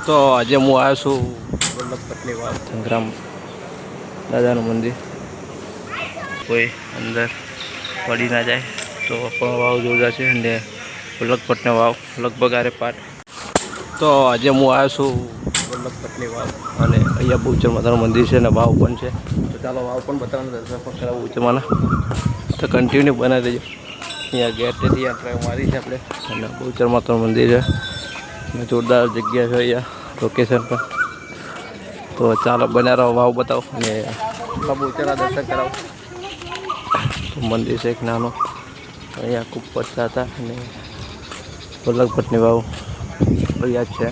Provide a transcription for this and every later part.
તો આજે હું આવ્યો છું વલ્લભપટની વાવ સંગ્રામ દાદાનું મંદિર. કોઈ અંદર પડી ના જાય તો પણ વાવ જોરદાર છે અને વલ્લભપટની વાવ લગભગ આરે પાઠ. તો આજે હું આવ્યો છું વલ્લભપટની વાવ અને અહીંયા બહુચર માતાનું મંદિર છે અને વાવ પણ છે. તો ચાલો વાવ પણ બતાવવાનું દર્શન પણ કરાવું બહુચરમાના. તો કન્ટિન્યુ બનાવી દેજો. અહીંયા ગેટથી યાત્રા મારી છે આપણે અને બહુચર માતાનું મંદિર છે. જોરદાર જગ્યા છે અહીંયા લોકેશન પર. તો ચાલો બન્યા રહો, વાવ બતાવો અને બહુચરના દર્શન કરાવો. તો મંદિર છે એક નાનો, અહીંયા ખૂબ પડતા હતા અને વલ્લભપટની વાવ અહીંયા જ છે.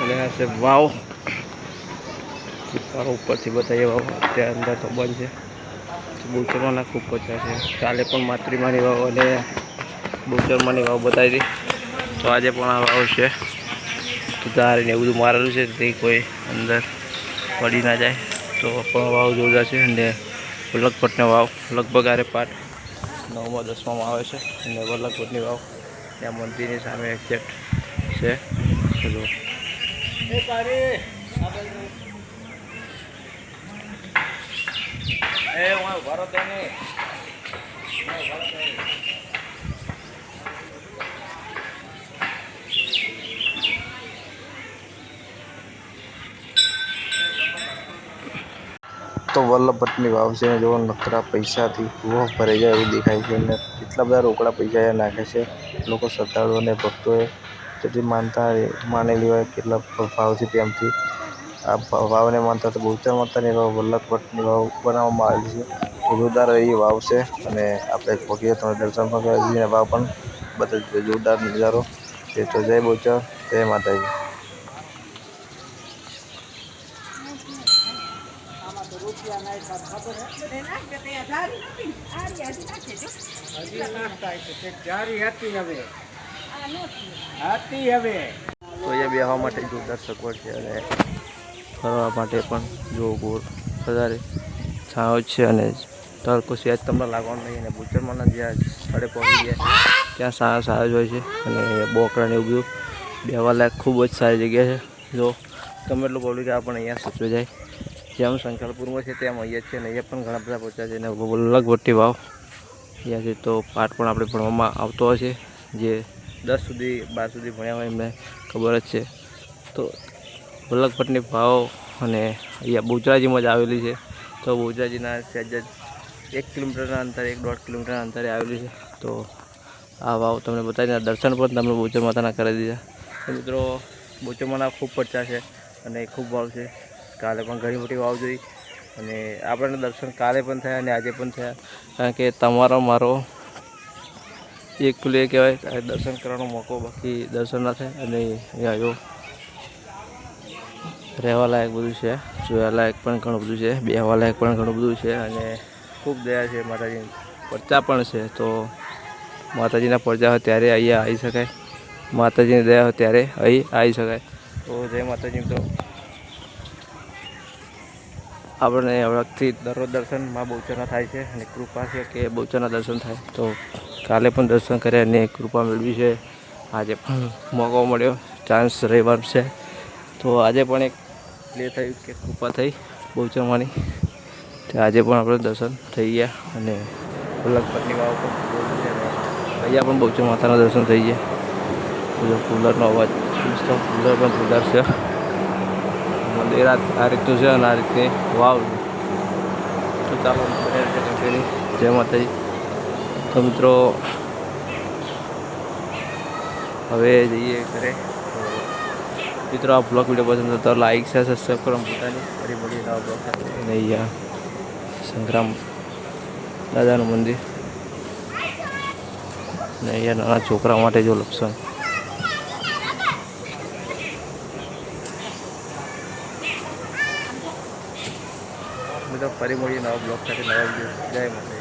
અને આ છે વાવ. ઉપરથી બતાવીએ વાવ. ત્યાં અંદર તો બંધ છે. બહુચરમાના ખૂબ પચાસ છે. કાલે પણ માતૃમાની વાવ અને બહુચરમાની વાવ બતાવી હતી. તો આજે પણ આ વાવ છે. તો તારીને એવું બધું મારેલું છે તે કોઈ અંદર પડી ના જાય તો પણ વાવ જોરદાર છે. અને વલ્લભપટની વાવ લગભગ આરે પાઠ 9માં 10માં આવે છે. અને વલ્લભપટની વાવ ત્યાં મંદિરની સામે એક્ઝેક્ટ છે. ચલો તો વલ્લભપટની વાવ છે. જો નકરા પૈસાથી પૂરો ભરાઈ જાય એવું દેખાય છે અને એટલા બધા રોકડા પૈસા એ નાખે છે લોકો, શ્રદ્ધાળુઓ અને ભક્તોએ જેટલી માનતા માનેલી હોય કેટલા ભાવથી પ્રેમથી આ વાવને માનતા. તો બહુચર માતાની વાવ વલ્લભપટની વાવ બનાવવામાં આવેલી છે. જોરદાર એ વાવ છે અને આપણે પગીએ તમે દર્શન પણ કરી વાવ પણ બધા જોરદાર નજારો છે. તો જય બહુચર, જય માતાજી. તો અહીંયા બેસવા માટે જોરદાર સગવડ છે અને ફરવા માટે પણ જો વધારે છાંવ છે અને તડકો સહેજ તમને લાગવાનું નહીં. અને બહુચરમાના જ્યાં સ્થળે પહોંચી ગયા ત્યાં સારા જ હોય છે અને બોકડાને એવું બધું બેસવા લાયક ખૂબ જ સારી જગ્યા છે. જો તમે એટલું પબ્લિક પણ અહીંયા સચવાઈ જાય. જેમ સંકલપુરમાં છે તેમ અહીંયા જ છે અને અહીંયા પણ ઘણા બધા પહોંચ્યા છે. અને વલ્લભપટની વાવ અહીંયા છે. તો પાઠ પણ આપણે ભણવામાં આવતો હોય છે. જે 10 સુધી 12 સુધી ભણ્યા હોય એમને ખબર જ છે. તો વલ્લભપટની વાવ અને અહીંયા બહુચરાજીમાં જ આવેલી છે. તો બહુચરાજીના સહેજ જ 1 કિલોમીટરના અંતરે 1-1.5 કિલોમીટરના અંતરે આવેલી છે. તો આ વાવ તમને બતાવીને દર્શન પણ તમને બહુચર માતાના કરી દીધા. તો મિત્રો બહુચરમાના ખૂબ પડચા છે અને ખૂબ વાવ છે. કાલે પણ ઘણી મોટી વાવ જોઈ અને આપણને દર્શન કાલે પણ થયા અને આજે પણ થયા. કારણ કે તમારો મારો એક પેલું એ કહેવાય દર્શન કરવાનો મોકો, બાકી દર્શન ના થાય. અને અહીંયા જો રહેવા લાયક બધું છે, જોવા લાયક પણ ઘણું બધું છે, બેહવા લાયક પણ ઘણું બધું છે અને ખૂબ દયા છે માતાજીની. પડચા પણ છે. તો માતાજીના પડચા હોય ત્યારે અહીંયા આવી શકાય, માતાજીની દયા હોય ત્યારે અહીં આવી શકાય. તો જય માતાજી. તો આપણને હવેથી દરરોજ દર્શન માં બહુચરના થાય છે અને કૃપા છે કે બહુચરના દર્શન થાય. તો કાલે પણ દર્શન કર્યા અને કૃપા મેળવી છે. આજે પણ મોકો મળ્યો, ચાન્સ રવિવાર છે તો આજે પણ એક પ્લે થયું કે કૃપા થઈ બહુચરમાની. તો આજે પણ આપણે દર્શન થઈ ગયા અને વલ્લભપટની વાવ પણ છે. અહીંયા પણ બહુચર માતાના દર્શન થઈ ગયા. કુલરનો અવાજ કુલર પણ જોરદાર છે. મંદિર આ રીતનું છે અને આ રીતની વાવ. તો ચાલો જય માતાજી. તો મિત્રો હવે જઈએ ઘરે. તો મિત્રો આ બ્લોગ વિડીયો પસંદ તો લાઈક શેર સબસ્ક્રાઈબ કરો પોતાની. ફરી મળીએ નવા બ્લોગ સાથે. અને અહીંયા સંગ્રામ દાદાનું મંદિર અને અહીંયા નાના છોકરા માટે જો લક્ષણ. મિત્રો ફરી મળીએ નવા બ્લોગ સાથે, નવા વિડીયો. જય માતાજી.